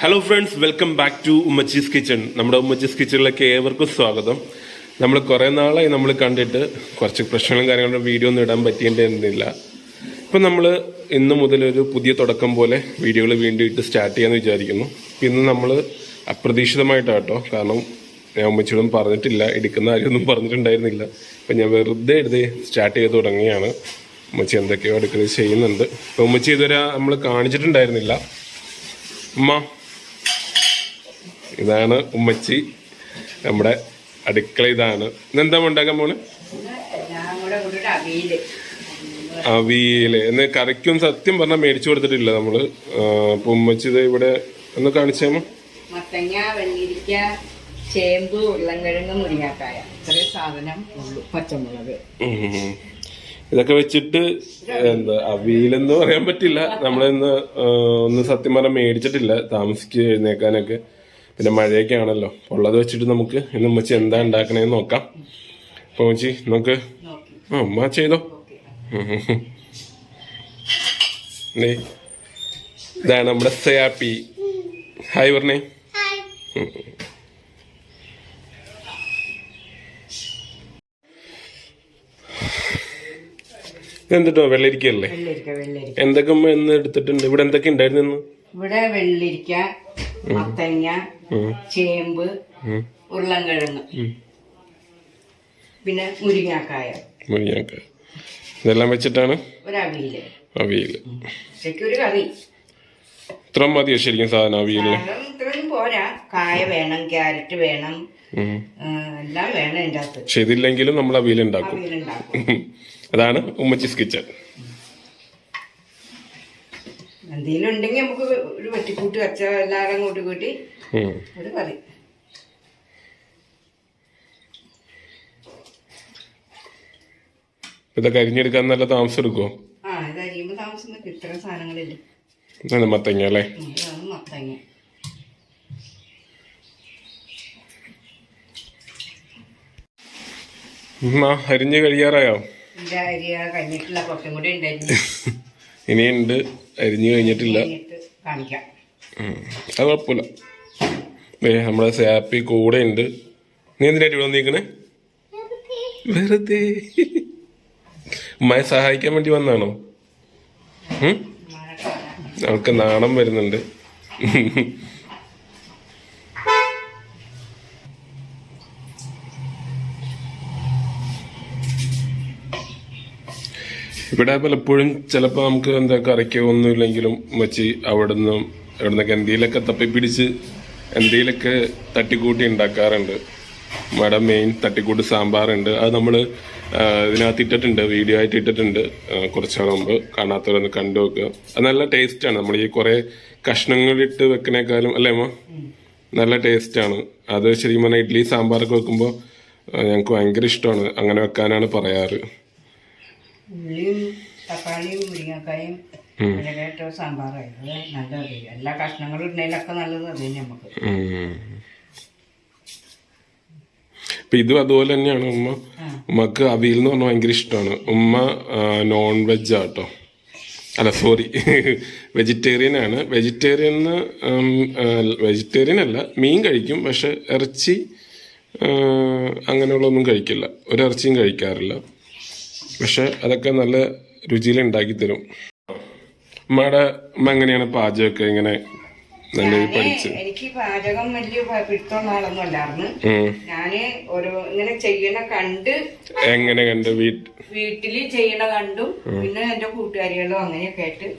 Hello friends, welcome back to Ummachi's kitchen. നമ്മുടെ ഉമ്മച്ചീസ് കിച്ചണിലേക്ക് ഏവർക്കും സ്വാഗതം. നമ്മൾ കുറേ നാളായി നമ്മൾ കണ്ടിട്ട് കുറച്ച് പ്രശ്നങ്ങളും കാര്യങ്ങളും വീഡിയോ ഒന്നും ഇടാൻ പറ്റിയിട്ടുണ്ടായിരുന്നില്ല. ഇപ്പം നമ്മൾ ഇന്ന് മുതലൊരു പുതിയ തുടക്കം പോലെ വീഡിയോകൾ വീണ്ടും ഇട്ട് സ്റ്റാർട്ട് ചെയ്യാമെന്ന് വിചാരിക്കുന്നു. ഇന്ന് നമ്മൾ അപ്രതീക്ഷിതമായിട്ടാട്ടോ, കാരണം ഞാൻ ഉമ്മച്ചിയോടും പറഞ്ഞിട്ടില്ല, എടുക്കുന്ന കാര്യമൊന്നും പറഞ്ഞിട്ടുണ്ടായിരുന്നില്ല. അപ്പം ഞാൻ വെറുതെ എഴുതി സ്റ്റാർട്ട് ചെയ്ത് തുടങ്ങിയാണ്. ഉമ്മച്ചി എന്തൊക്കെയോ അടുക്കളയിൽ ചെയ്യുന്നുണ്ട്. അപ്പം ഉമ്മച്ചി ഇതുവരെ നമ്മൾ കാണിച്ചിട്ടുണ്ടായിരുന്നില്ല. ഉമ്മ, ഇതാണ് ഉമ്മച്ചി, നമ്മുടെ അടുക്കള ഇതാണ്. ഇന്നെന്താ ഉണ്ടാക്കാൻ പോണ്? അവിയല്. എന്ന് കറിക്കും സത്യം പറഞ്ഞാൽ മേടിച്ചു കൊടുത്തിട്ടില്ല നമ്മള്. അപ്പൊ ഉമ്മച്ചി ഇത് ഇവിടെ ഒന്ന് കാണിച്ചാമോ? മത്തങ്ങ, വെള്ളിരിക്ക, ചേമ്പ്, ഉരുളൻകിഴങ്ങ്, മുരിങ്ങാക്കായ, ഇത്രയും സാധനം ഉള്ളു, പച്ചമുളക്. ഇതൊക്കെ വെച്ചിട്ട് എന്താ അവിയലെന്ന് പറയാൻ പറ്റില്ല. നമ്മളിന്ന് ഒന്നും സത്യം പറഞ്ഞാൽ മേടിച്ചിട്ടില്ല, താമസിക്ക് എഴുന്നേക്കാനൊക്കെ. പിന്നെ മഴയൊക്കെ ആണല്ലോ. ഉള്ളത് വെച്ചിട്ട് നമുക്ക് ഇന്ന് ഉമ്മച്ചി എന്താ ഉണ്ടാക്കണേന്ന് നോക്കാം. അപ്പൊ ഉമ്മച്ചി നമുക്ക് ഉമ്മ ചെയ്തോ. ഇതാണ് നമ്മുടെ സയാപ്പി. ഹായ് പറഞ്ഞേ. ഇതെന്തിട്ടോ? വെള്ളരിക്കല്ലേ? എന്തൊക്കെ ഉമ്മ എന്ന് എടുത്തിട്ടുണ്ട്? ഇവിടെ എന്തൊക്കെ ഉണ്ടായിരുന്നു? ഇവിടെ വെള്ളരിക്ക, മത്തങ്ങ, ചേമ്പ്, ഉരുളൻകിഴങ്ങ്, പിന്നെ മുരിങ്ങാക്കായ. ഇതെല്ലാം വെച്ചിട്ടാണ് ഒരു അവിയല്. അവിയല് ഒരു കറി. ഇത്ര മതിയോ ശരിക്കും സാധനം അവിയല്? ഇത്രയൊന്നും പോരാ. കായ വേണം, ക്യാരറ്റ് വേണം, എല്ലാം വേണം ഇതിന്റെ അകത്ത്. പക്ഷെ ഇതില്ലെങ്കിലും നമ്മൾ അവിയലുണ്ടാക്കും. അതാണ് ഉമ്മച്ചീസ് കിച്ചൺ. എന്തെങ്കിലും ഉണ്ടെങ്കിൽ നമുക്ക് ഒരു വെട്ടിക്കൂട്ട് വെച്ച എല്ലാവരും കൂട്ടി കൂട്ടി ഒരു കറി. ഇതൊക്കെ അരിഞ്ഞെടുക്കാൻ നല്ല താമസം എടുക്കുമോ? ഇത് അരിയുമ്പോ താമസം. ഇത്രയും സാധനങ്ങളില്ലേ. മത്തങ്ങ അല്ലേ? മത്തങ്ങ. അരിഞ്ഞ് കഴിയാറായോ? കഴിഞ്ഞിട്ടില്ല, കുറച്ചും കൂടി ഉണ്ടായിരുന്നു. ഇനിയുണ്ട്, അരിഞ്ഞു കഴിഞ്ഞിട്ടില്ല. കാണിക്കാം. അത് കുഴപ്പമില്ല. നമ്മുടെ സാപ്പി കൂടെ ഉണ്ട്. നീ എന്തിനായിട്ട് ഇവിടെ വന്നിരിക്കണേ? വെറുതെ ഉമ്മയെ സഹായിക്കാൻ വേണ്ടി വന്നാണോ? അവൾക്ക് നാണം വരുന്നുണ്ട്. ഇവിടെ പലപ്പോഴും ചിലപ്പോൾ നമുക്ക് എന്താ കറിക്കോ ഒന്നുമില്ലെങ്കിലും ഉമ്മച്ചി എവിടുന്നൊക്കെ എന്തെങ്കിലുമൊക്കെ തപ്പിപ്പിടിച്ച് എന്തെങ്കിലുമൊക്കെ തട്ടിക്കൂട്ടി ഉണ്ടാക്കാറുണ്ട്. നമ്മുടെ മെയിൻ തട്ടിക്കൂട്ട് സാമ്പാറുണ്ട്. അത് നമ്മൾ ഇതിനകത്ത് ഇട്ടിട്ടുണ്ട്, വീഡിയോ ആയിട്ട് ഇട്ടിട്ടുണ്ട് കുറച്ച് നാൾ മുമ്പ്. കാണാത്തവരൊന്ന് കണ്ടു നോക്കുക. അത് നല്ല ടേസ്റ്റാണ്. നമ്മൾ ഈ കുറേ കഷ്ണങ്ങളിട്ട് വെക്കണേക്കാളും അല്ലേ അമ്മ? നല്ല ടേസ്റ്റാണ് അത്. ശരിക്കും പറഞ്ഞാൽ ഇഡ്ഡലി സാമ്പാറൊക്കെ വെക്കുമ്പോൾ ഞങ്ങൾക്ക് ഭയങ്കര ഇഷ്ടമാണ്. അങ്ങനെ വെക്കാനാണ് പറയാറ്. ഉള്ളിയും തക്കാളിയും മുരിങ്ങക്കായും സാമ്പാറായത് നല്ലത്. എല്ലാ കഷ്ണങ്ങളും ഇടുന്നതിലൊക്കെ നല്ലത് അത് തന്നെ നമുക്ക്. ഇപ്പൊ ഇതും അതുപോലെ തന്നെയാണ്. ഉമ്മക്ക് അവിയൽ എന്ന് പറഞ്ഞാൽ ഭയങ്കര ഇഷ്ടമാണ്. ഉമ്മ നോൺ വെജ് ആട്ടോ, അല്ല സോറി, വെജിറ്റേറിയൻ ആണ്. വെജിറ്റേറിയൻ അല്ല, മീൻ കഴിക്കും, പക്ഷെ ഇറച്ചി അങ്ങനെയുള്ളതൊന്നും കഴിക്കില്ല. ഒരു ഇറച്ചിയും കഴിക്കാറില്ല. പക്ഷെ അതൊക്കെ നല്ല രുചിയിൽ ഉണ്ടാക്കി തരും. ഉമ്മ എങ്ങനെയാണ് പാചകമൊക്കെ? ഇങ്ങനെ നല്ല പഠിച്ച്? എനിക്ക് പാചകം വലിയ പിടുത്തമുള്ള ആളൊന്നും അല്ലായിരുന്നു. ഞാന് ഓരോ ഇങ്ങനെ ചെയ്യണ കണ്ട്. എങ്ങനെ കണ്ട്? വീട്ടില് ചെയ്യണ കണ്ടും പിന്നെ എന്റെ കൂട്ടുകാരികളും അങ്ങനെയൊക്കെ ആയിട്ട്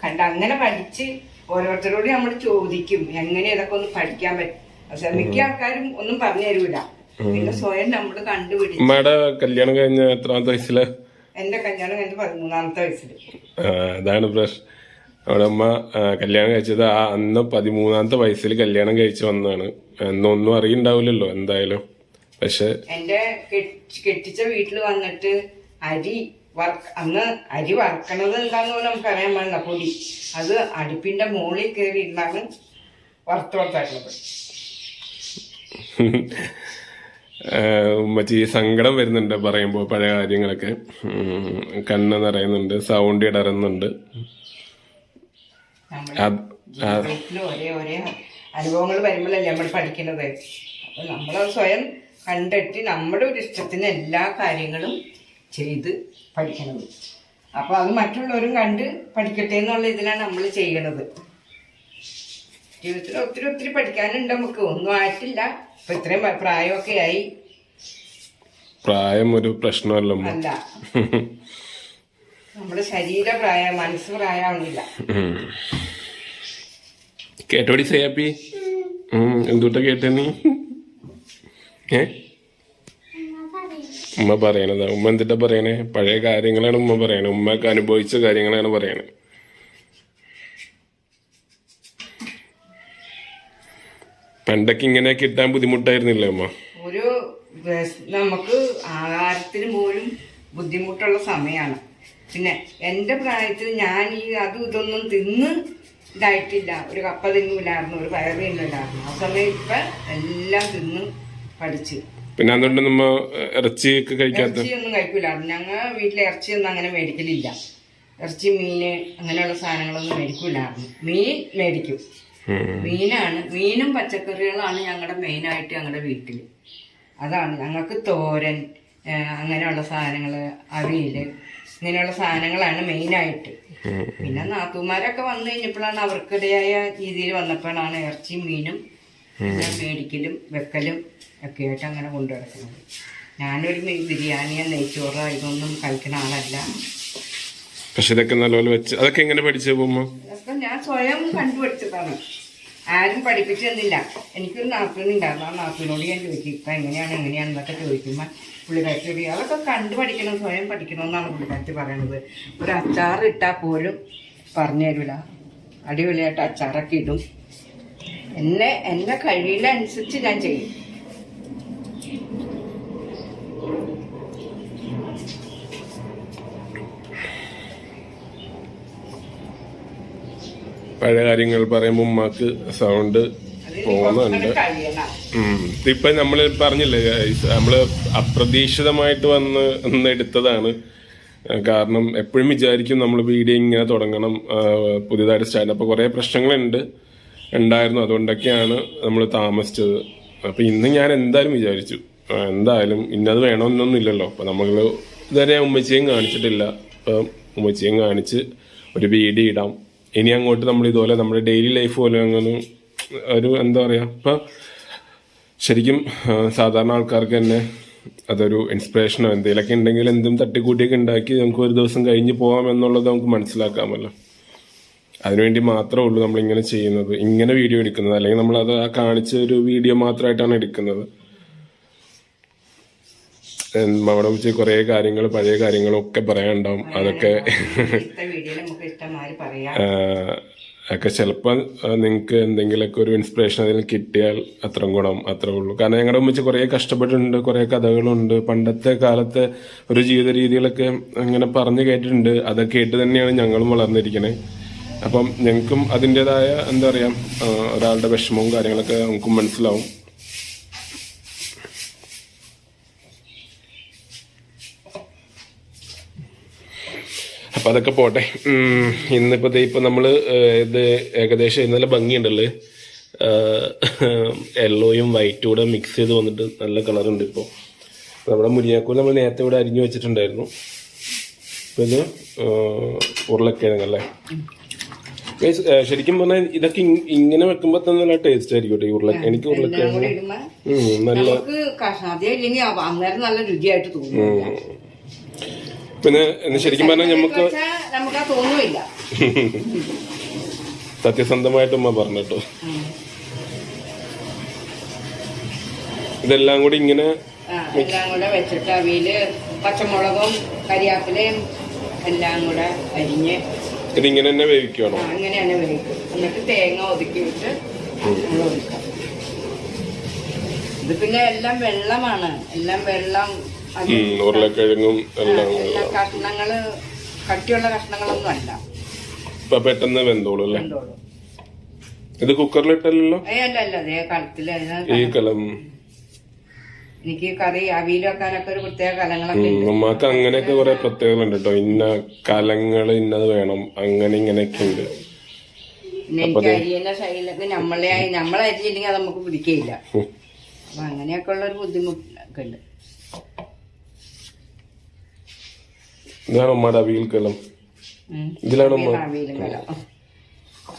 കണ്ട് അങ്ങനെ പഠിച്ച് ഓരോരുത്തരോട് നമ്മൾ ചോദിക്കും എങ്ങനെ ഇതൊക്കെ ഒന്ന് പഠിക്കാൻ പറ്റും. പക്ഷെ മിക്ക ആൾക്കാരും ഒന്നും പറഞ്ഞു തരൂല. പിന്നെ സ്വയം നമ്മള് കണ്ടുപിടിക്കും. ഉമ്മയുടെ കല്യാണം കഴിഞ്ഞ എത്രാമത്തെ വയസ്സില്? എന്റെ കല്യാണം കഴിഞ്ഞ 13ാമത്തെ വയസ്സില്. അതാണ് പ്രശ്നം. അവിടെ ഉമ്മ കല്യാണം കഴിച്ചത് അന്ന് 13ാമത്തെ വയസ്സിൽ കല്യാണം കഴിച്ചു വന്നതാണ്. എന്നൊന്നും അറിയണ്ടാവില്ലല്ലോ എന്തായാലും. പക്ഷെ എന്റെ കെട്ടിച്ച വീട്ടിൽ വന്നിട്ട് അന്ന് അരി വറക്കണത് എന്താന്ന് നമുക്കറിയാൻ പാടില്ല. പൊടി അത് അടുപ്പിന്റെ മുകളിൽ കയറി ഇരുന്നാണ് വറുത്ത് വറുത്തായിട്ടുള്ളത്. ഉമ്മച്ചി സങ്കടം വരുന്നുണ്ട് പറയുമ്പോൾ. പഴയ കാര്യങ്ങളൊക്കെ കണ്ണ് നിറയുന്നുണ്ട്, സൗണ്ട് ഇടറുന്നുണ്ട്. ജീവിതത്തിൽ ഒരേ അനുഭവങ്ങൾ വരുമ്പോഴല്ലേ നമ്മൾ പഠിക്കുന്നത്. അപ്പൊ നമ്മൾ സ്വയം കണ്ടെത്തി നമ്മുടെ ഒരു ഇഷ്ടത്തിന് എല്ലാ കാര്യങ്ങളും ചെയ്ത് പഠിക്കണത്. അപ്പൊ അത് മറ്റുള്ളവരും കണ്ട് പഠിക്കട്ടെ എന്നുള്ള ഇതിലാണ് നമ്മൾ ചെയ്യണത്. ജീവിതത്തിൽ ഒത്തിരി പഠിക്കാനുണ്ട് നമുക്ക്. ഒന്നും ആയിട്ടില്ല. ഇപ്പൊ ഇത്രയും പ്രായമൊക്കെ ആയി. പ്രായം ഒരു പ്രശ്നമല്ല. അല്ല, നമ്മുടെ ശരീര പ്രായം, മനസ്സ് പ്രായമാവുന്നില്ല. കേട്ടോടി സേപ്പി എന്തുട്ടാ കേട്ട നീ? ഉമ്മ പറയണതാ. ഉമ്മ എന്തിട്ടാ പറയണേ? പഴയ കാര്യങ്ങളാണ് ഉമ്മ പറയണേ. ഉമ്മക്ക് അനുഭവിച്ച കാര്യങ്ങളാണ് പറയണേ. പണ്ടൊക്കെ ഇങ്ങനെ കിട്ടാൻ ബുദ്ധിമുട്ടായിരുന്നില്ലേ അമ്മ? ഒരു നമുക്ക് ആഹാരത്തിന് പോലും ബുദ്ധിമുട്ടുള്ള സമയമാണ്. പിന്നെ എൻ്റെ പ്രായത്തിൽ ഞാൻ ഈ അതും ഇതൊന്നും തിന്ന് ഇതായിട്ടില്ല. ഒരു കപ്പ തിന്നില്ലായിരുന്നു, ഒരു പയറ് തിന്നില്ലായിരുന്നു. ആ സമയം ഇപ്പൊ എല്ലാം തിന്ന് പഠിച്ച്. പിന്നെ അതുകൊണ്ട് നമ്മ ഇറച്ചിയൊക്കെ കഴിക്കാത്ത? ഇറച്ചിയൊന്നും കഴിക്കൂലായിരുന്നു. ഞങ്ങൾ വീട്ടിലെ ഇറച്ചിയൊന്നും അങ്ങനെ മേടിക്കലില്ല. ഇറച്ചി, മീന് അങ്ങനെയുള്ള സാധനങ്ങളൊന്നും മേടിക്കൂലായിരുന്നു. മീൻ മേടിക്കും. മീനും പച്ചക്കറികളാണ് ഞങ്ങളുടെ മെയിനായിട്ട് ഞങ്ങളുടെ വീട്ടിൽ. അതാണ് ഞങ്ങൾക്ക് തോരൻ, അങ്ങനെയുള്ള സാധനങ്ങൾ, അവിയൽ, ഇങ്ങനെയുള്ള സാധനങ്ങളാണ് മെയിനായിട്ട്. പിന്നെ നാത്തൂമാരൊക്കെ വന്നു കഴിഞ്ഞപ്പോഴാണ് അവർക്കിടയായ രീതിയിൽ വന്നപ്പോഴാണ് ഇറച്ചിയും മീനും മേടിക്കലും വെക്കലും ഒക്കെ ആയിട്ട് അങ്ങനെ കൊണ്ടു നടക്കുന്നത്. ഞാനൊരു ബിരിയാണിയോ നെയ്ച്ചോറോ ഇതൊന്നും കഴിക്കുന്ന ആളല്ല. പക്ഷെ ഇതൊക്കെ നല്ലപോലെ വെച്ച് അതൊക്കെ എങ്ങനെ പഠിച്ചു പോകുമ്പോ? അതൊക്കെ ഞാൻ സ്വയം കണ്ടുപിടിച്ചതാണ്. ആരും പഠിപ്പിച്ചു തന്നില്ല. എനിക്കൊരു നാത്തൂനുണ്ടായിരുന്നു. ആ നാത്തൂനോട് ഞാൻ ചോദിക്കും ഇപ്പം എങ്ങനെയാണെന്നൊക്കെ ചോദിക്കുമ്പോൾ പുള്ളിക്കാരി അതൊക്കെ കണ്ടു പഠിക്കണം, സ്വയം പഠിക്കണമെന്നാണ് പുള്ളിക്കാരി പറയണത്. ഒരു അച്ചാർ ഇട്ടാൽ പോലും പറഞ്ഞു തരില്ല. അടിപൊളിയായിട്ട് അച്ചാറൊക്കെ ഇടും. എന്നെ കഴിയിലനുസരിച്ച് ഞാൻ ചെയ്യും. പഴയ കാര്യങ്ങൾ പറയുമ്പോ ഉമ്മാക്ക് സൗണ്ട് പോകുന്നുണ്ട്. ഇപ്പൊ നമ്മള് പറഞ്ഞില്ലേ, നമ്മള് അപ്രതീക്ഷിതമായിട്ട് വന്ന് എടുത്തതാണ്. കാരണം എപ്പോഴും വിചാരിക്കും നമ്മൾ വീഡിയോ ഇങ്ങനെ തുടങ്ങണം, പുതിയതായിട്ട് സ്റ്റാർട്ട്. അപ്പൊ കുറെ ഉണ്ടായിരുന്നു. അതുകൊണ്ടൊക്കെയാണ് നമ്മൾ താമസിച്ചത്. അപ്പൊ ഇന്ന് ഞാൻ എന്തായാലും വിചാരിച്ചു, എന്തായാലും ഇന്നത് വേണമെന്നൊന്നും ഇല്ലല്ലോ. അപ്പൊ നമ്മള് ഇതുവരെ ഉമ്മച്ചിയും കാണിച്ചിട്ടില്ല. അപ്പൊ ഉമ്മച്ചിയും കാണിച്ച് ഒരു വീഡിയോ ഇടാം. ഇനി അങ്ങോട്ട് നമ്മൾ ഇതുപോലെ നമ്മുടെ ഡെയിലി ലൈഫ് പോലെ അങ്ങനെ ഒരു എന്താ പറയാ, ഇപ്പൊ ശരിക്കും സാധാരണ ആൾക്കാർക്ക് തന്നെ അതൊരു ഇൻസ്പിറേഷനോ എന്തെങ്കിലുമൊക്കെ ഉണ്ടെങ്കിൽ എന്തും തട്ടിക്കൂട്ടിയൊക്കെ ഉണ്ടാക്കി നമുക്ക് ഒരു ദിവസം കഴിഞ്ഞ് പോകാം എന്നുള്ളത് നമുക്ക് മനസ്സിലാക്കാമല്ലോ. അതിനുവേണ്ടി മാത്രമേ ഉള്ളൂ നമ്മളിങ്ങനെ ചെയ്യുന്നത്, ഇങ്ങനെ വീഡിയോ എടുക്കുന്നത്. അല്ലെങ്കിൽ നമ്മളത് ആ കാണിച്ച ഒരു വീഡിയോ മാത്രമായിട്ടാണ് എടുക്കുന്നത്. അവിടെ വെച്ച് കുറെ കാര്യങ്ങൾ, പഴയ കാര്യങ്ങളും ഒക്കെ പറയാനുണ്ടാവും. അതൊക്കെ ഒക്കെ ചിലപ്പോൾ നിങ്ങൾക്ക് എന്തെങ്കിലുമൊക്കെ ഒരു ഇൻസ്പിറേഷൻ അതിൽ കിട്ടിയാൽ അത്രയും ഗുണം, അത്രേ ഉള്ളൂ. കാരണം ഞങ്ങളുടെ മുമ്പിൽ കുറേ കഷ്ടപ്പെട്ടിട്ടുണ്ട്, കുറേ കഥകളുണ്ട്. പണ്ടത്തെ കാലത്തെ ഒരു ജീവിത രീതികളൊക്കെ അങ്ങനെ പറഞ്ഞു കേട്ടിട്ടുണ്ട്. അതൊക്കെ കേട്ട് തന്നെയാണ് ഞങ്ങളും വളർന്നിരിക്കണേ. അപ്പം ഞങ്ങൾക്കും അതിൻ്റെതായ എന്താ പറയാ, ഒരാളുടെ വിഷമവും കാര്യങ്ങളൊക്കെ നമുക്കും മനസ്സിലാവും. അപ്പൊ അതൊക്കെ പോട്ടെ. ഇന്നിപ്പോ നമ്മള് ഇത് ഏകദേശം ഇന്നലെ ഭംഗിയുണ്ടല്ലേ, യെല്ലോയും വൈറ്റും കൂടെ മിക്സ് ചെയ്ത് വന്നിട്ട് നല്ല കളറുണ്ട്. ഇപ്പോൾ നമ്മുടെ മുരിങ്ങാക്കോൽ നമ്മൾ നേരത്തെ ഇവിടെ അരിഞ്ഞു വെച്ചിട്ടുണ്ടായിരുന്നു. ഇപ്പൊ ഇത് ഉരുളക്കിഴങ്ങല്ലേ. ശരിക്കും പറഞ്ഞാൽ ഇതൊക്കെ ഇങ്ങനെ വെക്കുമ്പോ തന്നെ നല്ല ടേസ്റ്റ് ആയിരിക്കും കേട്ടോ. എനിക്ക് ഉരുളക്കിഴങ്ങ് നല്ല നല്ല രുചിയായിട്ട് തോന്നും. പിന്നെ ശരിക്കും പറഞ്ഞാൽ നമുക്ക് സത്യസന്ധമായിട്ട് ഉമ്മ പറഞ്ഞിട്ടോ, ഇതെല്ലാം കൂടി ഇങ്ങനെ എല്ലാം കൂടെ വെച്ചിട്ട് അവിയില് പച്ചമുളകും കരിയാപ്പിലയും എല്ലാം കൂടെ അരിഞ്ഞ് ഇതിങ്ങനെ തന്നെ വേവിക്കണോ? അങ്ങനെ തന്നെ വേവിക്കും. എന്നിട്ട് തേങ്ങ ഒതുക്കി വിട്ട് നമ്മൾ ഒതുക്കാം. ഇത് പിന്നെ എല്ലാം വെള്ളമാണ്, എല്ലാം വെള്ളം. ഉരുളക്കിഴങ്ങും എല്ലാം കഷ്ണങ്ങള് കട്ടിയുള്ള കഷ്ണങ്ങളൊന്നും അല്ല. ഇപ്പൊ പെട്ടെന്ന് വെന്തോളൂ അല്ലേ? ഇത് കുക്കറിലിട്ടല്ലോ? അല്ല അതേ കലത്തില്. ഈ കലം എനിക്ക് കറി അവിയൽ വെക്കാനൊക്കെ ഒരു പ്രത്യേക കലങ്ങളൊക്കെ. ഉമ്മാക്ക് അങ്ങനെയൊക്കെ കുറെ പ്രത്യേകത ഉണ്ട് കേട്ടോ. ഇന്ന കലങ്ങള് ഇന്നത് വേണം, അങ്ങനെ ഇങ്ങനെയൊക്കെ ഉണ്ട്. പിന്നെ എനിക്ക് അരിയുന്ന ശൈലൊക്കെ നമ്മളരിയില്ലെങ്കിൽ അത് നമുക്ക് പിടിക്കുകയില്ല. അപ്പൊ അങ്ങനെയൊക്കെ ഉള്ള ഒരു ബുദ്ധിമുട്ടൊക്കെ ഉണ്ട്. ഇതാണ് ഉമ്മയുടെ അവിയൽക്കെല്ലാം. ഇതിലാണ് അവിയലും കലം.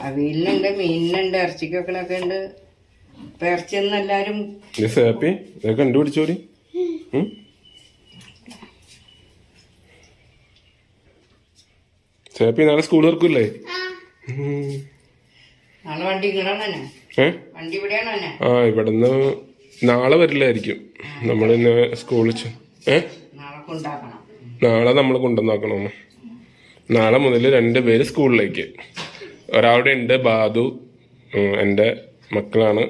അവിയലിനുണ്ട്, മീനിനുണ്ട്, ഇറച്ചിക്കൊക്കെ ഉണ്ട്. ഇപ്പൊ ഇറച്ചിയൊന്നും എല്ലാരും കണ്ടുപിടിച്ചോടി. സാപ്പി നാളെ സ്കൂൾ തുറക്കൂല്ലേ? നാളെ വണ്ടി ഇങ്ങടാണ്. വണ്ടി ഇവിടെയാണോ? ആ, ഇവിടുന്ന് നാളെ വരില്ലായിരിക്കും. നമ്മളിന്ന് സ്കൂളിൽ നാളെ നമ്മൾ കൊണ്ടുവന്നാക്കണം. നാളെ മുതൽ 2 പേര് സ്കൂളിലേക്ക്. ഒരാളുടെ ഉണ്ട് ബാദു, എൻ്റെ മക്കളാണ്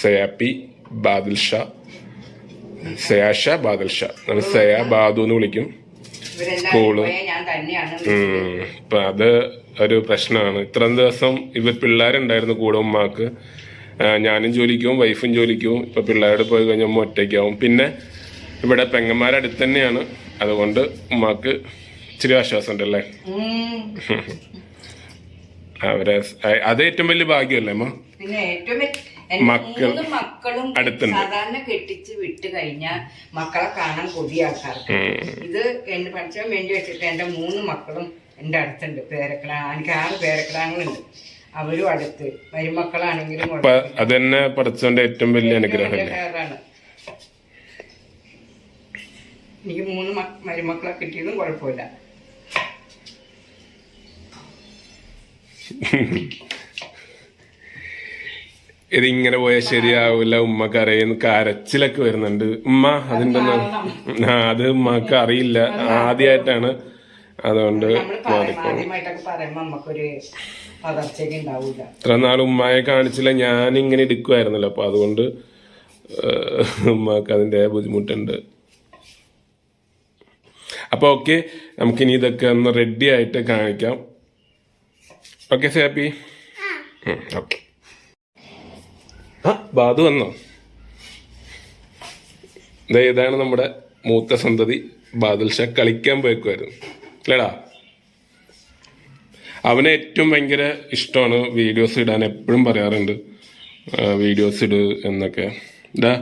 സയാപ്പി, ബാദിൽ ഷാ, സയാഷ, ബാദിൽ ഷാ. നമ്മൾ സയ ബാദു എന്ന് വിളിക്കും സ്കൂള്. ഇപ്പൊ അത് ഒരു പ്രശ്നമാണ്. ഇത്രയും ദിവസം ഇവർ പിള്ളേരുണ്ടായിരുന്നു കൂടെ ഉമ്മാക്ക്. ഞാനും ജോലിക്കും വൈഫും ജോലിക്കും. ഇപ്പൊ പിള്ളേരോട് പോയി കഴിഞ്ഞാൽ ഉമ്മ ഒറ്റയ്ക്കാവും. പിന്നെ ഇവിടെ പെങ്ങന്മാരടുത്ത് തന്നെയാണ്. അതുകൊണ്ട് ഉമ്മാക്ക് ഇച്ചിരി ആശ്വാസം ഉണ്ടല്ലേ. അവരെ അത് ഏറ്റവും വലിയ ഭാഗ്യമല്ലേ അമ്മ? പിന്നെ ഏറ്റവും മക്കളും അടുത്തുണ്ട്. സാധാരണ കെട്ടിച്ച് വിട്ട് കഴിഞ്ഞാൽ മക്കളെ കാണാൻ കൊതിയ ആൾക്കാർക്ക്. ഇത് എന്നെ പഠിച്ചാൻ വേണ്ടി വെച്ചിട്ട് എന്റെ 3 മക്കളും എന്റെ അടുത്തുണ്ട്. എനിക്ക് 6 പേരക്കിടാങ്ങളുണ്ട്. അവരും അടുത്ത്. മരുമക്കളാണെങ്കിലും അത് തന്നെ പഠിച്ചോന്റെ ഏറ്റവും വലിയ അനുഗ്രഹമാണ്. എനിക്ക് 3 മരുമക്കളെ കിട്ടിയതും കുഴപ്പമില്ല. ഇതിങ്ങനെ പോയാൽ ശരിയാവില്ല. ഉമ്മക്ക് അറിയുന്ന കരച്ചിലൊക്കെ വരുന്നുണ്ട്. ഉമ്മ അതിന്റെ അത് ഉമ്മക്ക് അറിയില്ല, ആദ്യമായിട്ടാണ്. അതുകൊണ്ട് ഇത്ര നാൾ ഉമ്മയെ കാണിച്ചില്ല, ഞാനിങ്ങനെ എടുക്കുമായിരുന്നല്ലോ. അപ്പൊ അതുകൊണ്ട് ഉമ്മക്ക് അതിന്റെ ബുദ്ധിമുട്ടുണ്ട്. അപ്പൊ ഓക്കെ, നമുക്കിനി ഇതൊക്കെ ഒന്ന് റെഡി ആയിട്ട് കാണിക്കാം. ഓക്കെ സാപ്പി? ഓക്കെ. ബാദു വന്നോ? ഇതാണ് നമ്മുടെ മൂത്ത സന്തതി ബാദുൽ ഷാ. കളിക്കാൻ പോയേക്കുമായിരുന്നു അല്ലേടാ. അവന് ഏറ്റവും ഭയങ്കര ഇഷ്ടമാണ് വീഡിയോസ് ഇടാൻ. എപ്പോഴും പറയാറുണ്ട് വീഡിയോസ് ഇട് എന്നൊക്കെ. ഇതാ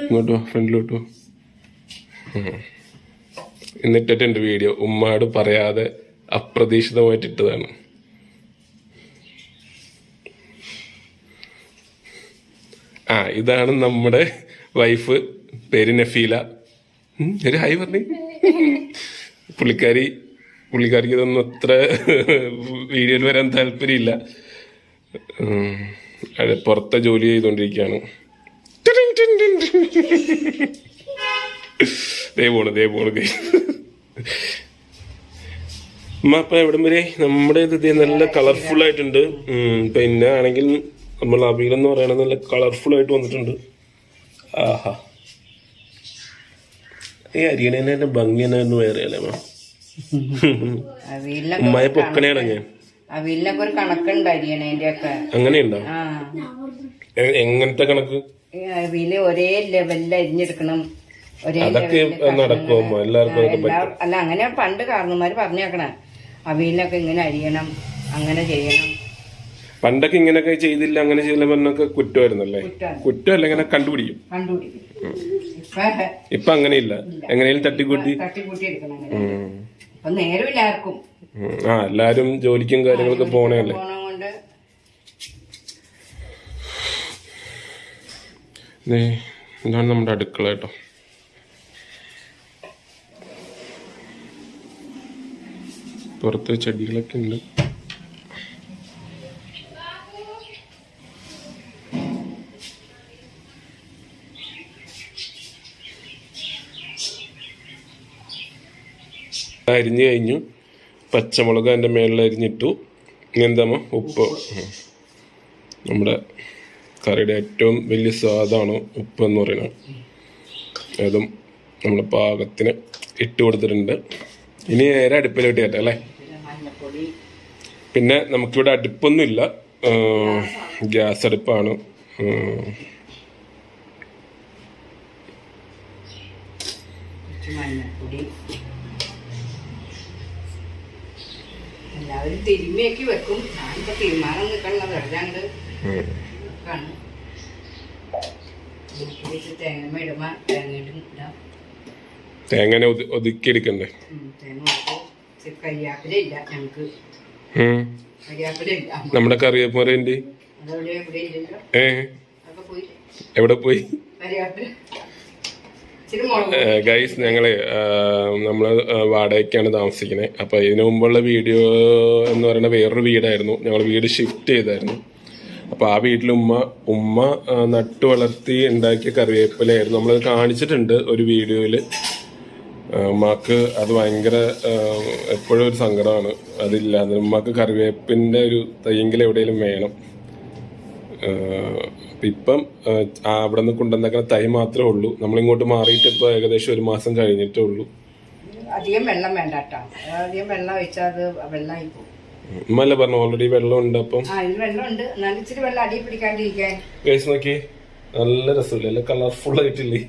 ഇങ്ങോട്ടോ, ഫ്രണ്ടിലോട്ടോ. എന്നിട്ടിട്ടുണ്ട് വീഡിയോ. ഉമ്മാട് പറയാതെ അപ്രതീക്ഷിതമായിട്ട് ഇട്ടതാണ്. ഇതാണ് നമ്മുടെ വൈഫ്, പേര് നഫീല. ഒരു ഹായ് പറഞ്ഞു. പുള്ളിക്കാരിക്ക് ഇതൊന്നും അത്ര വീഡിയോയിൽ വരാൻ താല്പര്യമില്ല. പുറത്തെ ജോലി ചെയ്തോണ്ടിരിക്കുകയാണ്. ദേ പോണ് അമ്മ. അപ്പൊ എവിടം വരെ നമ്മുടെ ഇത് നല്ല കളർഫുൾ ആയിട്ടുണ്ട്. പിന്നെ ആണെങ്കിൽ നമ്മൾ അവിയലെന്ന് പറയണത് നല്ല കളർഫുൾ ആയിട്ട് വന്നിട്ടുണ്ട്. ആഹാ, ഈ അരിയണേന്റെ ഭംഗി തന്നെ ഒന്ന് വേറെ അല്ലേ അമ്മ? ഉമ്മയെ പൊക്കണേടാ ഞാൻ. അവിയലിനൊക്കെ ഒരു കണക്കുണ്ട് അരിയണേന്റെ ഒക്കെ. അങ്ങനെയുണ്ടോ? എങ്ങനത്തെ കണക്ക്? അവിയല് ഒരേ ലെവലിൽ അരിഞ്ഞെടുക്കണം. അതൊക്കെ നടക്കുമോ എല്ലാവർക്കും? അല്ല, അങ്ങനെ പണ്ട് കാരണന്മാര് പറഞ്ഞേക്കണ അവിയലിനൊക്കെ ഇങ്ങനെ അരിയണം, അങ്ങനെ ചെയ്യണം. പണ്ടൊക്കെ ഇങ്ങനെയൊക്കെ ചെയ്തില്ല, അങ്ങനെ ചെയ്തില്ല പറഞ്ഞൊക്കെ കുറ്റമായിരുന്നല്ലേ? കുറ്റമല്ല, ഇങ്ങനെ കണ്ടുപിടിക്കും. ഇപ്പൊ അങ്ങനെയില്ല, എങ്ങനെയും തട്ടിക്കൂട്ടി എടുക്കണം. നേരമില്ല ആർക്കും. എല്ലാരും ജോലിക്കും കാര്യങ്ങളൊക്കെ പോണേല്ലേ. ഇതാണ് നമ്മുടെ അടുക്കള കേട്ടോ. പുറത്ത് ചെടികളൊക്കെ ഉണ്ട്. അരിഞ്ഞു കഴിഞ്ഞു. പച്ചമുളക് അതിൻ്റെ മേളിൽ അരിഞ്ഞിട്ടു. ഇനി എന്താമോ ഉപ്പ്. നമ്മുടെ കറിയുടെ ഏറ്റവും വലിയ സ്വാദാണ് ഉപ്പ് എന്ന് പറയുന്നത്. അതും നമ്മുടെ പാകത്തിന് ഇട്ട് കൊടുത്തിട്ടുണ്ട്. ഇനി നേരെ അടുപ്പിലോട്ട് കയറ്റാം അല്ലേ. പിന്നെ നമുക്കിവിടെ അടുപ്പൊന്നുമില്ല, ഗ്യാസ് അടുപ്പാണ്. എല്ലാവരും തിരുമ്മിയൊക്കെ വെക്കും. ഞാനിപ്പോ തീരുമാനം നിൽക്കണത് വെറുതെ അങ്ങോട്ട് കാണും. തേങ്ങ ഇടുമ്പോ തേങ്ങ ഇടാം. തേങ്ങനെ ഒതുക്കിയെടുക്കണ്ടേ? തേങ്ങ ഇട്ട് കരിയാപ്പിലില്ല ഞങ്ങക്ക്. കരിയാപ്പിലില്ല. നമ്മുടെ കറിവേപ്പുണ്ട്. അതവിടെ എവിടെ ഇല്ലല്ലോ. അതൊക്കെ പോയി. എവിടെ പോയി? കരിയാപ്പില ഗൈസ്, നമ്മള് വാടകയ്ക്കാണ് താമസിക്കുന്നത്. അപ്പൊ ഇതിനു മുമ്പുള്ള വീഡിയോ എന്ന് പറയുന്ന വേറൊരു വീടായിരുന്നു. ഞങ്ങൾ വീട് ഷിഫ്റ്റ് ചെയ്തായിരുന്നു. അപ്പൊ ആ വീട്ടിൽ ഉമ്മ നട്ടു വളർത്തി ഉണ്ടാക്കിയ കറിവേപ്പിലായിരുന്നു. നമ്മളത് കാണിച്ചിട്ടുണ്ട് ഒരു വീഡിയോയില്. ഉമ്മക്ക് അത് ഭയങ്കര എപ്പോഴും ഒരു സങ്കടമാണ് അതില്ല. ഉമ്മക്ക് കറിവേപ്പിന്റെ ഒരു തയ്യെങ്കിലും എവിടെയെങ്കിലും വേണം. ഇപ്പം അവിടെ നിന്ന് കൊണ്ടുവന്നേക്കുന്ന തൈ മാത്രമേ ഉള്ളൂ. നമ്മളിങ്ങോട്ട് മാറിയിട്ട് ഇപ്പൊ ഏകദേശം 1 മാസം കഴിഞ്ഞിട്ടേ ഉള്ളൂ. അധികം വെള്ളം വേണ്ട കേട്ടോ. അധികം വെള്ളം ഒഴിച്ചാൽ അത് വെള്ളമായി പോകും. ഉമ്മല്ലേ പറഞ്ഞു ഓൾറെഡി വെള്ളം ഉണ്ട്. അപ്പം വെള്ളം ഉണ്ട്, എന്നാലും ഇച്ചിരി വെള്ളം അടി പിടിക്കാണ്ടിരിക്കാൻ. ഗൈസ് നോക്കി, നല്ല രസമില്ല, നല്ല കളർഫുൾ ആയിട്ടില്ലേ?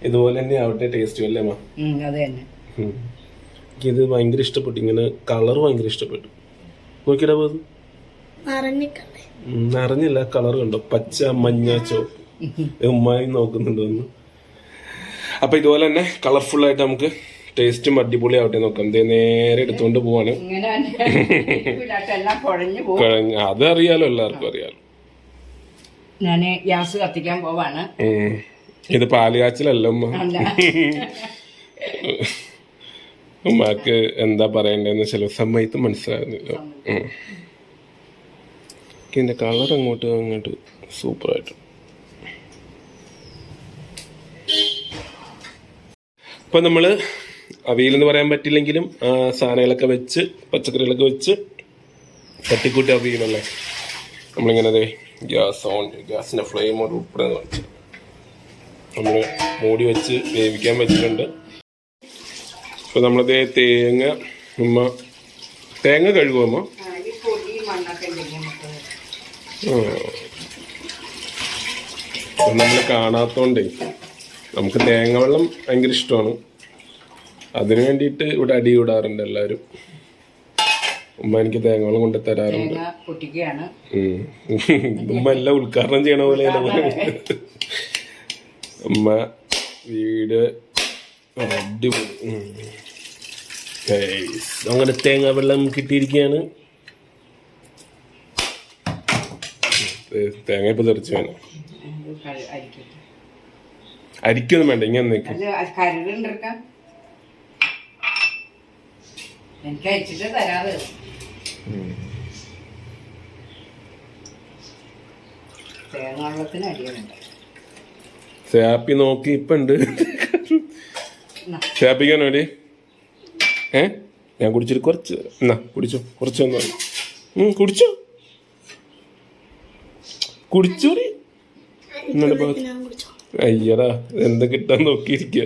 ഇതുപോലെ തന്നെ ആവട്ടെ ടേസ്റ്റ് അല്ലേ അമ്മ? അത് തന്നെ. ഇത് ഭയങ്കര ഇഷ്ടപ്പെട്ടു. ഇങ്ങനെ കളർ ഭയങ്കര ഇഷ്ടപ്പെട്ടു. നോക്കിയിടാ പോയത് നിറഞ്ഞില്ല. കളർ കണ്ടോ? പച്ച, മഞ്ഞ, ചോപ്പ്. ഉമ്മായി നോക്കുന്നുണ്ടോന്ന്. അപ്പൊ ഇതുപോലെ തന്നെ കളർഫുൾ ആയിട്ട് നമുക്ക് ടേസ്റ്റും അടിപൊളി ആവട്ടെ നോക്കാം. നേരെ എടുത്തോണ്ട് പോവാണ്. അത് അറിയാലോ, എല്ലാവർക്കും അറിയാലോ. ഞാന് ഗ്യാസ് കത്തിക്കാൻ പോവാണ്. ഇത് പാലുകാച്ചിലല്ല ഉമ്മ. ഉമ്മക്ക് എന്താ പറയണ്ടെന്ന് ചില സമയത്ത് മനസ്സിലാകുന്നില്ല. ഇതിന്റെ കളർ അങ്ങോട്ട് സൂപ്പറായിട്ട്. ഇപ്പൊ നമ്മള് അവിയലെന്ന് പറയാൻ പറ്റില്ലെങ്കിലും സാധനങ്ങളൊക്കെ വെച്ച്, പച്ചക്കറികളൊക്കെ വെച്ച് തട്ടിക്കൂട്ടി അവിയലല്ലേ. നമ്മളിങ്ങനെ ഗ്യാസിന്റെ ഫ്ലെയിം ഒരു ഉൾപ്പെടെ കാണിച്ചു നമ്മള് മൂടി വെച്ച് വേവിക്കാൻ വെച്ചിട്ടുണ്ട്. ഇപ്പൊ നമ്മളതേ തേങ്ങ കഴുകും അമ്മ. നമ്മൾ കാണാത്തോണ്ടേ നമുക്ക് തേങ്ങ വെള്ളം ഭയങ്കര ഇഷ്ടമാണ്. അതിനു വേണ്ടിയിട്ട് ഇവിടെ അടി കൂടാറുണ്ട് എല്ലാവരും. ഉമ്മ എനിക്ക് തേങ്ങ വെള്ളം കൊണ്ട് തരാറുണ്ട്. ഉമ്മ എല്ലാം ഉദ്ഘാടനം ചെയ്യണ പോലെയല്ല. ഉമ്മ വീട് അടിപൊളി. അങ്ങനെ തേങ്ങ വെള്ളം കിട്ടിയിരിക്കുകയാണ്. തേങ്ങ ഇപ്പൊ തെറിച്ച് വേണം. അരിക്കൊന്നും വേണ്ട, ഇങ്ങനെ നിൽക്കും. സാപ്പി നോക്കി ഇപ്പൊ ഉണ്ട്. സാപ്പിക്കാനോ വേണ്ടി ഞാൻ കുടിച്ചിട്ട് കുറച്ച് എന്നാ കുടിച്ചോ, കുറച്ചൊന്നും കുടിച്ചോ, കുടിച്ചോറി. അയ്യടാ, എന്താ കിട്ടാൻ നോക്കിയിരിക്ക.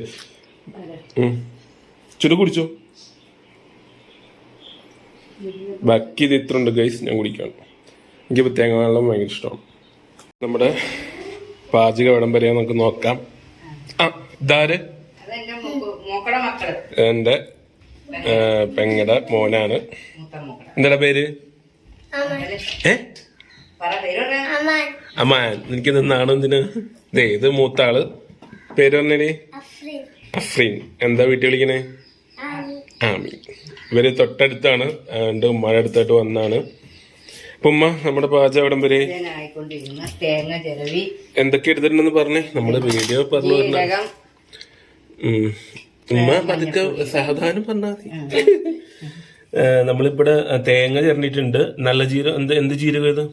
ചുരു കുടിച്ചോ. ബാക്കി ഇത് ഇത്ര ഉണ്ട് ഗൈസ്, ഞാൻ കുടിക്കണം. എനിക്കിപ്പോൾ തേങ്ങ വെള്ളം ഭയങ്കര ഇഷ്ടമാണ്. നമ്മുടെ പാചക വിടംബരം നമുക്ക് നോക്കാം. ഇതാര്? എന്റെ പെങ്ങടെ മോനാണ്. എന്താ പേര്? അമ്മാൻ. എനിക്ക് നിന്നാണ് എന്തിന്? ഇത് മൂത്ത ആള്. പേര് പറഞ്ഞേ? അഫ്രീൻ. എന്താ വീട്ടിൽ വിളിക്കണേ? ആമീൻ. ഇവര് തൊട്ടടുത്താണ്, എന്റെ ഉമ്മയുടെ അടുത്തായിട്ട് വന്നാണ്. അപ്പൊ ഉമ്മ, നമ്മുടെ പാചക അവിടം വരെ എന്തൊക്കെ എടുത്തിട്ടുണ്ടെന്ന് പറഞ്ഞേ. നമ്മുടെ വീഡിയോ പറഞ്ഞു പറഞ്ഞ ഉമ്മ പതുക്കെ സാവധാനം പറഞ്ഞാൽ മതി. നമ്മളിവിടെ തേങ്ങ ചേർന്നിട്ടുണ്ട്. നല്ല ജീരകം, എന്ത് ജീരകം ഇത്?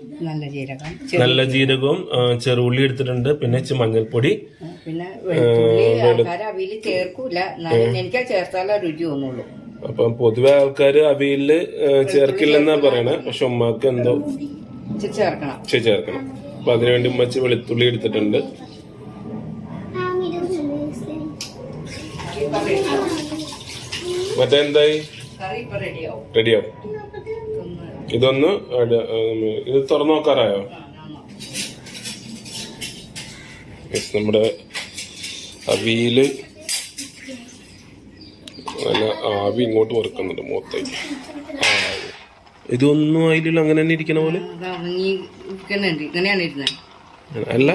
നല്ല ജീരകവും ചെറുള്ളി എടുത്തിട്ടുണ്ട്. പിന്നെ മഞ്ഞൾപ്പൊടി. പിന്നെ ചേർക്കൂല, എനിക്ക് ചേർത്താലേ രുചി തോന്നുള്ളൂ. അപ്പൊ പൊതുവെ ആൾക്കാര് അവിയലില് ചേർക്കില്ലെന്നാ പറയണേ. പക്ഷെ ഉമ്മക്ക് എന്തോ ചേർക്കണം. അപ്പൊ അതിനുവേണ്ടി ഉമ്മച്ച് വെളുത്തുള്ളി എടുത്തിട്ടുണ്ട്. മറ്റേ എന്തായി? റെഡിയാവും. ഇതൊന്ന് ഇത് തുറന്നു നോക്കാറായോ? നമ്മുടെ അവിയല് നല്ല ആവി ഇങ്ങോട്ട് വറുക്കുന്നുണ്ട് മൂത്തേക്ക്. ഇതൊന്നും അതിലുള്ള അങ്ങനെ തന്നെ ഇരിക്കണ പോലെ അത് ഇറങ്ങി ഇരിക്കുന്നുണ്ട്. ഇങ്ങനെയാണ് ഇരുന്നത്. അല്ല,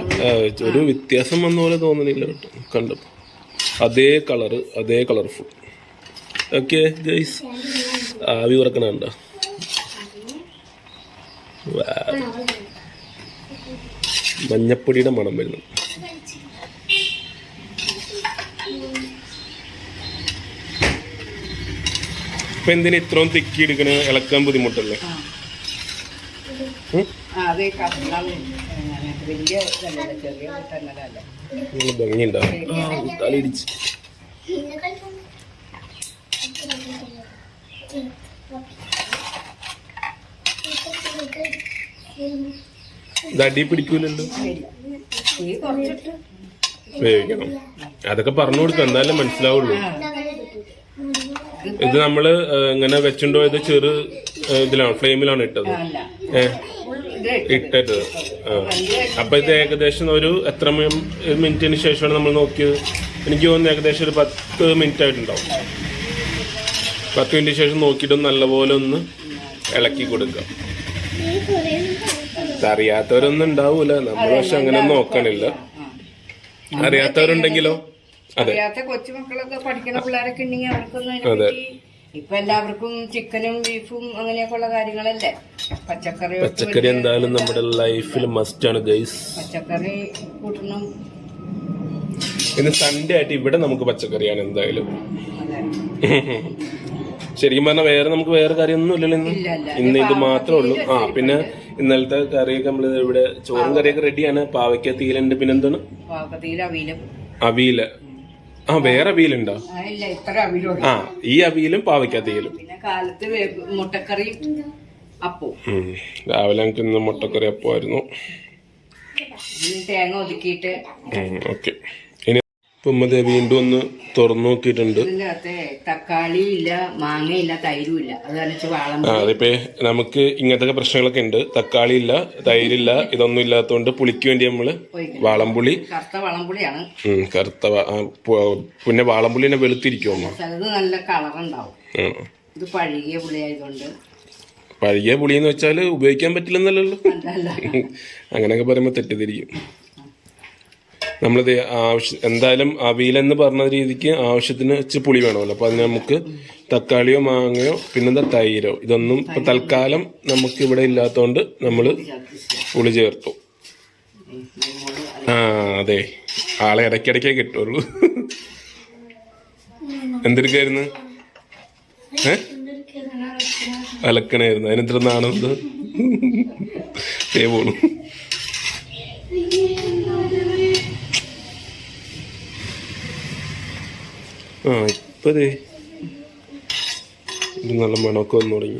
ഒരു വ്യത്യാസം വന്ന പോലെ തോന്നുന്നില്ല കേട്ടോ കണ്ടപ്പോൾ. അതേ കളറ്, അതേ കളർഫുൾ. ഓക്കെ ഗൈസ്, ആവി ഉറക്കണുണ്ടോ? മഞ്ഞപ്പൊടിയുടെ മണം വരുന്നു. ഇപ്പൊ എന്തിനാ ഇത്രയും തിക്കി എടുക്കണ? ഇളക്കാൻ ബുദ്ധിമുട്ടല്ലേ? അതേ കഷ്ണം വലിയ ഇതല്ലല്ലോ, ചെറിയ തന്നതല്ല. ഭംഗിയുണ്ടാവും. തലയിടിച്ച് ഇത് അടി പിടിക്കൂലല്ലോ. ഈ കുറച്ചിട്ട് വേവിക്കണം. അതൊക്കെ പറഞ്ഞു കൊടുക്കാം, എന്നാലേ മനസ്സിലാവുള്ളൂ. ഇത് നമ്മള് ഇങ്ങനെ വെച്ചുണ്ടോ? ഇത് ചെറു ഇതിലാണ്, ഫ്ലെയിമിലാണ് ഇട്ടത്. ഇട്ടത്. അപ്പൊ ഇത് ഏകദേശം ഒരു എത്ര മിനിറ്റിന് ശേഷമാണ് നമ്മൾ നോക്കിയത്? എനിക്ക് തോന്നുന്നു ഏകദേശം ഒരു 10 മിനിറ്റ് ആയിട്ടുണ്ടാവും. 10 മിനിറ്റിന് ശേഷം നോക്കിയിട്ട് നല്ലപോലെ ഒന്ന് ഇളക്കി കൊടുക്കാം. അറിയാത്തവരൊന്നും ഉണ്ടാവൂല, നമ്മൾ പക്ഷെ അങ്ങനെ നോക്കണില്ല. അറിയാത്തവരുണ്ടെങ്കിലോ? അതെ, കൊച്ചുമക്കളൊക്കെ പഠിക്കുന്ന പിള്ളേരൊക്കെ ഉണ്ടെങ്കിൽ അവർക്കൊന്നും ഇപ്പൊ എല്ലാവർക്കും ചിക്കനും ബീഫും അങ്ങനെയൊക്കെ ഉള്ള കാര്യങ്ങളല്ലേ. പച്ചക്കറി എന്തായാലും നമ്മുടെ ലൈഫിൽ മസ്റ്റ് ആണ് ഗൈസ്. പച്ചക്കറി കൂട്ടണം. ഇന്ന് സൺഡേ ആയിട്ട് ഇവിടെ നമുക്ക് പച്ചക്കറിയാണ് എന്തായാലും. ശരിക്കും പറഞ്ഞാൽ നമുക്ക് വേറെ കറിയൊന്നും ഇല്ലല്ലോ ഇന്ന് ഇത് മാത്രമേ ഉള്ളൂ. പിന്നെ ഇന്നലത്തെ കറിയൊക്കെ നമ്മൾ ഇവിടെ ചോറും കറിയൊക്കെ റെഡിയാണ്. പാവയ്ക്ക തീലുണ്ട്. പിന്നെന്താണ്? അവിയല്. വേറെ അവിയലുണ്ടോ? ഈ അവിയലും പാവയ്ക്ക തീയലും. പിന്നെ കാലത്ത് മുട്ടക്കറി അപ്പവും. രാവിലെ നമുക്ക് ഇന്ന് മുട്ടക്കറി അപ്പമായിരുന്നു. തേങ്ങ ഒതുക്കിയിട്ട്. ഓക്കെ. ഇപ്പം വീണ്ടും ഒന്ന് തുറന്നു നോക്കിയിട്ടുണ്ട്. തക്കാളി ഇല്ല, മാങ്ങയില്ല, തൈരും ഇല്ല. അതിപ്പോ നമുക്ക് ഇങ്ങനത്തെ പ്രശ്നങ്ങളൊക്കെ ഉണ്ട്. തക്കാളി ഇല്ല, തൈരില്ല, ഇതൊന്നും ഇല്ലാത്തതുകൊണ്ട് പുളിക്ക് വേണ്ടി നമ്മള് വാളംപുളി. കറുത്ത വാളംപുളിയാണ്. പിന്നെ വാളംപുളിനെ വെളുത്തിരിക്കുമോ? നല്ല കളറുണ്ടാവും. ഇത് പഴകിയ പുളിയായതുകൊണ്ട്. പഴകിയ പുളിയെന്ന് വെച്ചാല് ഉപയോഗിക്കാൻ പറ്റില്ലെന്നല്ലോ. അങ്ങനെയൊക്കെ പറയുമ്പോ തെറ്റിദ്ധരിക്കും. നമ്മളിത് എന്തായാലും അവിയലെന്ന് പറഞ്ഞ രീതിക്ക് ആവശ്യത്തിന് വെച്ച് പുളി വേണമല്ലോ. അപ്പൊ അതിന് നമുക്ക് തക്കാളിയോ മാങ്ങയോ പിന്നെന്താ തൈരോ ഇതൊന്നും ഇപ്പൊ തൽക്കാലം നമുക്ക് ഇവിടെ ഇല്ലാത്തോണ്ട് നമ്മള് പുളി ചേർത്തു. അതെ, ആളെ ഇടയ്ക്കിടയ്ക്കേ കിട്ടുള്ളൂ. എന്തെടുക്കായിരുന്നു? അലക്കണായിരുന്നു. അതിനെത്ര നാണെന്ത് പോണു. ഇപ്പതേ ഇത് നല്ല മണമൊക്കെ വന്നു തുടങ്ങി.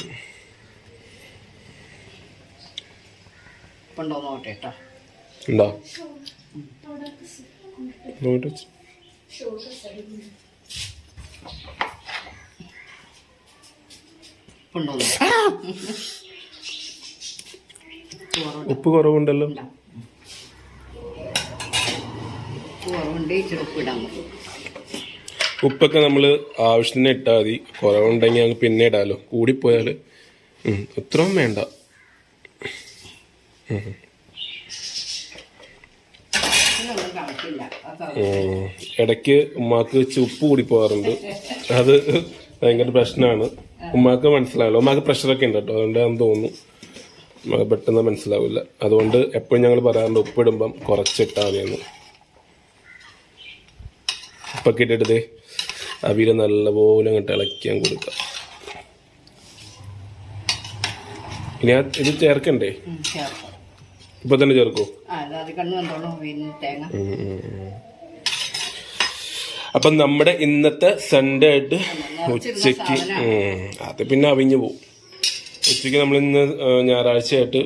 ഉണ്ടോ? ഉപ്പ് കുറവുണ്ടല്ലോ. ഉപ്പൊക്കെ നമ്മൾ ആവശ്യത്തിന് ഇട്ടാൽ മതി. കുറവുണ്ടെങ്കിൽ അങ്ങ് പിന്നെ ഇടാലോ. കൂടിപ്പോയാൽ അത്രയും വേണ്ട. ഇടയ്ക്ക് ഉമ്മാക്ക് വെച്ച് ഉപ്പ് കൂടി പോകാറുണ്ട്. അത് ഭയങ്കര പ്രശ്നമാണ്. ഉമ്മാക്ക് മനസ്സിലാവില്ല. ഉമ്മാക്ക് പ്രഷറൊക്കെ ഉണ്ട് കേട്ടോ, അതുകൊണ്ടാണെന്ന് തോന്നുന്നു ഉമ്മാക്ക് പെട്ടെന്ന് മനസ്സിലാവില്ല. അതുകൊണ്ട് എപ്പോഴും ഞങ്ങൾ പറയാറുണ്ട് ഉപ്പിടുമ്പം കുറച്ചിട്ടാൽ മതിയെന്ന്. ഉപ്പൊക്കെ ഇട്ടിട്ട് അവിയൽ നല്ലപോലെ അങ്ങോട്ട് ഇളക്കാൻ കൊടുക്കാം. ഇനി ഇത് ചേർക്കണ്ടേ? ഇപ്പൊ തന്നെ ചേർക്കോ? അപ്പൊ നമ്മുടെ ഇന്നത്തെ സൺഡേ ആയിട്ട് ഉച്ചക്ക് അത് പിന്നെ അവിഞ്ഞു പോവും. ഉച്ചയ്ക്ക് നമ്മളിന്ന് ഞായറാഴ്ചയായിട്ട്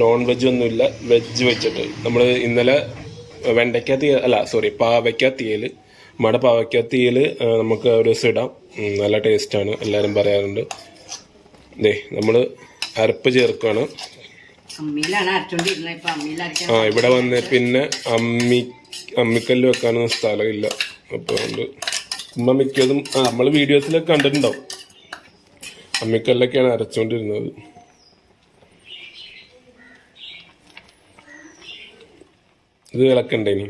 നോൺ വെജ് ഒന്നുമില്ല, വെജ് വെച്ചിട്ട് നമ്മൾ ഇന്നലെ പാവയ്ക്ക തീയല്. നമ്മുടെ പാവയ്ക്ക തീയല് നമുക്ക് ഒരു ദിവസം ഇടാം. നല്ല ടേസ്റ്റാണ്, എല്ലാവരും പറയാറുണ്ട്. നമ്മള് അരപ്പ് ചേർക്കുകയാണ്. ഇവിടെ വന്ന് പിന്നെ അമ്മിക്കല്ല് വെക്കാനൊന്നും സ്ഥലമില്ല. അപ്പോൾ അതുകൊണ്ട് ഉമ്മ മിക്കതും നമ്മൾ വീഡിയോസിലൊക്കെ കണ്ടിട്ടുണ്ടാവും. അമ്മിക്കല്ലൊക്കെയാണ് അരച്ചോണ്ടിരുന്നത്. ഇത് ഇളക്കണ്ടേ ഇനി?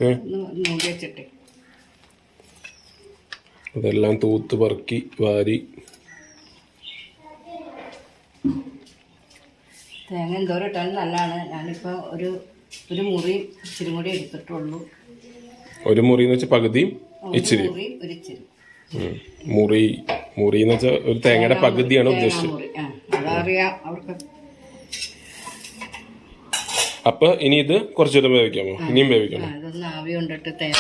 മൂടി വെച്ചിട്ട് അതെല്ലാം തൂത്ത് പറക്കി വാരി. തേങ്ങ എന്തോരം ഇട്ടാലും നല്ലതാണ്. ഞാനിപ്പോൾ ഒരു മുറി ഇച്ചിരി കൂടി എടുത്തിട്ടുള്ളൂ. ഒരു മുറി എന്ന് വെച്ചാൽ പകുതിയും ഇച്ചിരി. ഒരു ഇച്ചിരി മുറി എന്ന് വെച്ചാൽ ഒരു തേങ്ങയുടെ പകുതിയാണ് ഉദ്ദേശിച്ചത്. അതറിയാം അവർക്ക്. അപ്പൊ ഇനി ഇത് കുറച്ചുകൂടെ വേവിക്കാമോ? ഇനിയും വേവിക്കണം. അതൊന്ന് ആവി കൊണ്ടിട്ട് തേങ്ങ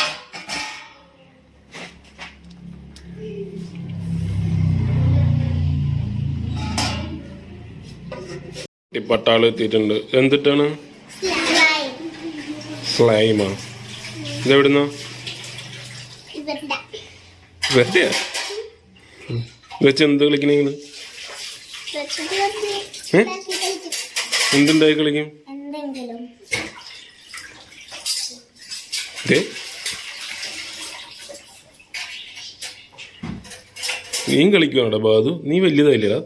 പട്ടാള് എത്തിയിട്ടുണ്ട്. എന്തിട്ടാണ്? സ്ലൈമാ. ഇതെവിടുന്നോ? വെറുതെ വെച്ച് എന്ത് കളിക്കണേന്ന്? എന്തുണ്ടായി കളിക്കും? നീ കളിക്കുവാടാ ബാധു? നീ വലിയതായില്ലടാ,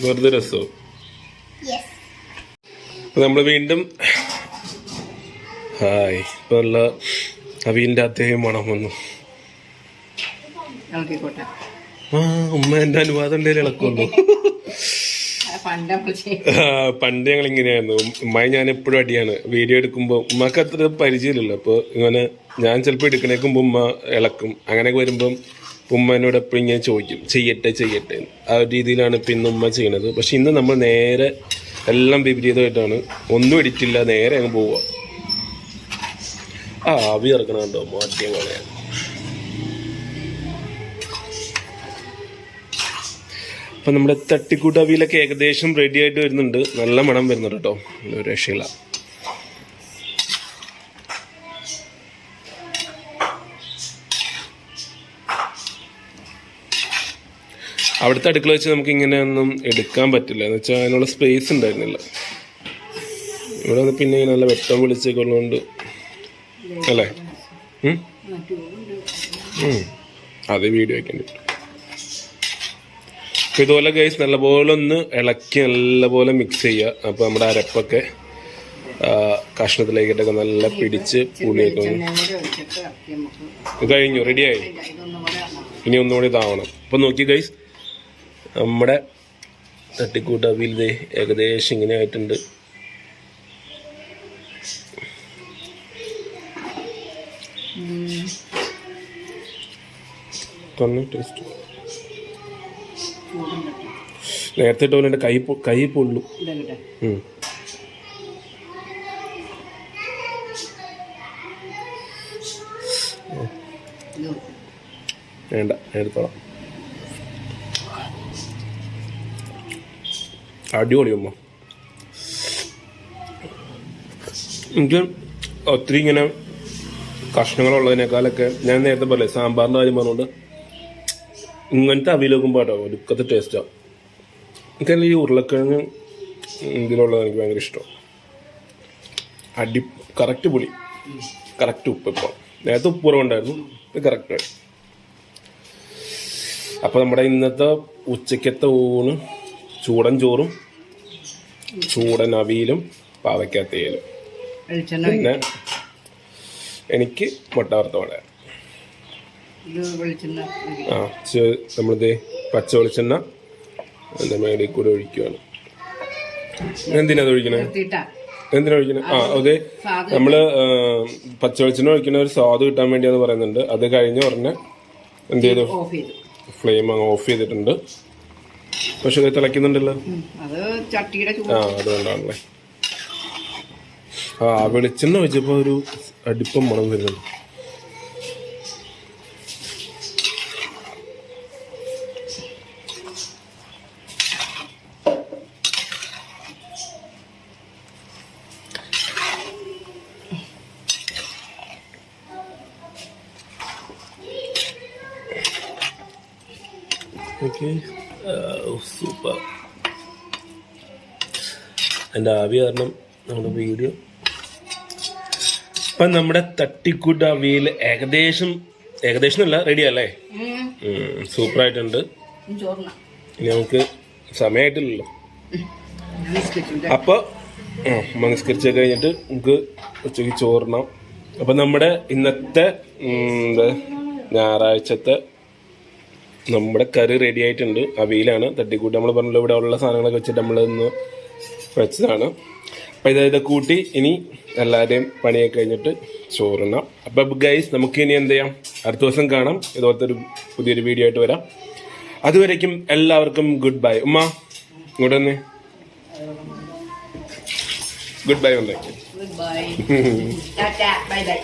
വെറുതെ രസോ. നമ്മൾ വീണ്ടും ഹായ്. ഇപ്പൊ നല്ല അവീൻ്റെ അത്യാവശ്യം മണം വന്നു. ഉമ്മ എന്റെ അനുവാദം ഉണ്ടെങ്കിൽ ഇളക്കുള്ളൂ. പണ്ട് ഞങ്ങൾ ഇങ്ങനെയായിരുന്നു. ഉമ്മയെ ഞാൻ എപ്പോഴും അടിയാണ്. വീഡിയോ എടുക്കുമ്പോൾ ഉമ്മക്ക് അത്ര പരിചയമില്ലല്ലോ. അപ്പോൾ ഇങ്ങനെ ഞാൻ ചിലപ്പോൾ എടുക്കണേക്കുമ്പോൾ ഉമ്മ ഇളക്കും. അങ്ങനെയൊക്കെ വരുമ്പം ഉമ്മ എന്നോട് എപ്പോഴും ഇങ്ങനെ ചോദിക്കും ചെയ്യട്ടെ ആ ഒരു രീതിയിലാണ് ഇപ്പം ഇന്ന് ഉമ്മ ചെയ്യണത്. പക്ഷെ ഇന്ന് നമ്മൾ നേരെ എല്ലാം വിപരീതമായിട്ടാണ്. ഒന്നും ഇടിച്ചില്ല, നേരെ അങ്ങ് പോവുക. ആവി ഇറക്കണം കേട്ടോ, മാറ്റിയ പോലെയാണ്. അപ്പം നമ്മുടെ തട്ടിക്കൂട്ട് അവിയിലൊക്കെ ഏകദേശം റെഡി ആയിട്ട് വരുന്നുണ്ട്. നല്ല മണം വരുന്നുണ്ട് കേട്ടോ, ഒരു രക്ഷയില്ല. അവിടുത്തെ അടുക്കള വെച്ച് നമുക്ക് ഇങ്ങനെയൊന്നും എടുക്കാൻ പറ്റില്ല. എന്ന് വെച്ചാൽ അതിനുള്ള സ്പേസ് ഉണ്ടായിരുന്നില്ല. ഇവിടെ വന്ന് പിന്നെ നല്ല വെട്ടം വിളിച്ചൊക്കെ ഉള്ളതുകൊണ്ട് അല്ലേ? അത് വീഡിയോ വയ്ക്കേണ്ടി. അപ്പം ഇതുപോലെ ഗൈസ് നല്ലപോലെ ഒന്ന് ഇളക്കി നല്ലപോലെ മിക്സ് ചെയ്യുക. അപ്പോൾ നമ്മുടെ അരപ്പൊക്കെ കഷ്ണത്തിലേക്കിട്ടൊക്കെ നല്ല പിടിച്ച് പുളിയൊക്കെ കഴിഞ്ഞു, റെഡിയായി. ഇനി ഒന്നുകൂടി താവണം. അപ്പം നോക്കി ഗൈസ്, നമ്മുടെ തട്ടിക്കൂട്ട് അവിയൽ ഏകദേശം ഇങ്ങനെ ആയിട്ടുണ്ട്. ടേസ്റ്റ് നേരത്തെ ഇട്ട പോലെ എൻ്റെ കൈ പൊള്ളു. വേണ്ട, എടുത്തോളാം. അടിപൊളി ഉമ്മ. എനിക്ക് ഒത്തിരി ഇങ്ങനെ കഷ്ണങ്ങളുള്ളതിനേക്കാളൊക്കെ ഞാൻ നേരത്തെ പോലെ സാമ്പാറിൻ്റെ കാര്യം പറഞ്ഞുകൊണ്ട് ഇങ്ങനത്തെ അവിയൽ വെക്കുമ്പോൾ കേട്ടോ ഒടുക്കത്തെ ടേസ്റ്റാണ്. എനിക്കതിൽ ഈ ഉരുളക്കിഴങ്ങ് ഇതിലുള്ളത് എനിക്ക് ഭയങ്കര ഇഷ്ടമാണ്. കറക്റ്റ് പുളി, കറക്റ്റ് ഉപ്പ്. ഇപ്പോൾ നേരത്തെ ഉപ്പ് കുറവുണ്ടായിരുന്നു, ഇത് കറക്റ്റായി. അപ്പോൾ നമ്മുടെ ഇന്നത്തെ ഉച്ചക്കത്തെ ഊണ് ചൂടൻ ചോറും ചൂടൻ അവിയലും പാവയ്ക്കാത്തേലും. പിന്നെ എനിക്ക് മുട്ട വറുത്ത വട. നമ്മളിത് പച്ച വെളിച്ചെണ്ണ എൻ്റെ മേടിൽ കൂടെ ഒഴിക്കുകയാണ്. എന്തിനാ ഒഴിക്കണേ? എന്തിനാ ഒഴിക്കണേ? അതെ, നമ്മള് പച്ച വെളിച്ചെണ്ണ ഒഴിക്കുന്ന ഒരു സ്വാദ് കിട്ടാൻ വേണ്ടിയാന്ന് പറയുന്നുണ്ട്. അത് കഴിഞ്ഞ ഉടനെ എന്ത് ചെയ്തു? ഫ്ലെയിം അങ്ങ് ഓഫ് ചെയ്തിട്ടുണ്ട്. പക്ഷെ ഇത് തിളയ്ക്കുന്നുണ്ടല്ലോ. അതുകൊണ്ടാണല്ലേ. വെളിച്ചെണ്ണ ഒഴിച്ചപ്പോൾ ഒരു അടുപ്പം മണം വരുന്നുണ്ട്. Okay, super. എൻ്റെ ആവി കാരണം നമ്മുടെ വീഡിയോ ഇപ്പം നമ്മുടെ തട്ടിക്കൂട്ട് അവിയൽ ഏകദേശം അല്ല റെഡി അല്ലേ? സൂപ്പറായിട്ടുണ്ട്. ചോറിന ഇനി നമുക്ക് സമയമായിട്ടില്ലല്ലോ. അപ്പോൾ നമസ്കരിച്ച് കഴിഞ്ഞിട്ട് നമുക്ക് ഉച്ചയ്ക്ക് ചോറിനാം. അപ്പം നമ്മുടെ ഇന്നത്തെ ഞായറാഴ്ചത്തെ നമ്മുടെ കറി റെഡി ആയിട്ടുണ്ട്. അവിയലാണ് തട്ടിക്കൂട്ടി നമ്മൾ പറഞ്ഞല്ലോ, ഇവിടെ ഉള്ള സാധനങ്ങളൊക്കെ വെച്ചിട്ട് നമ്മൾ ഇന്ന് വെച്ചതാണ്. അപ്പം ഇതായത് കൂട്ടി ഇനി എല്ലാവരെയും പണിയൊക്കെ കഴിഞ്ഞിട്ട് ചോറിനാം. അപ്പം ഗൈസ് നമുക്ക് ഇനി എന്ത് ചെയ്യാം, അടുത്ത ദിവസം കാണാം. ഇതുപോലത്തെ ഒരു പുതിയൊരു വീഡിയോ ആയിട്ട് വരാം. അതുവരേക്കും എല്ലാവർക്കും ഗുഡ് ബൈ. ഉമ്മ ഇങ്ങോട്ട് വന്നേ, good bye. Good bye. Bye bye.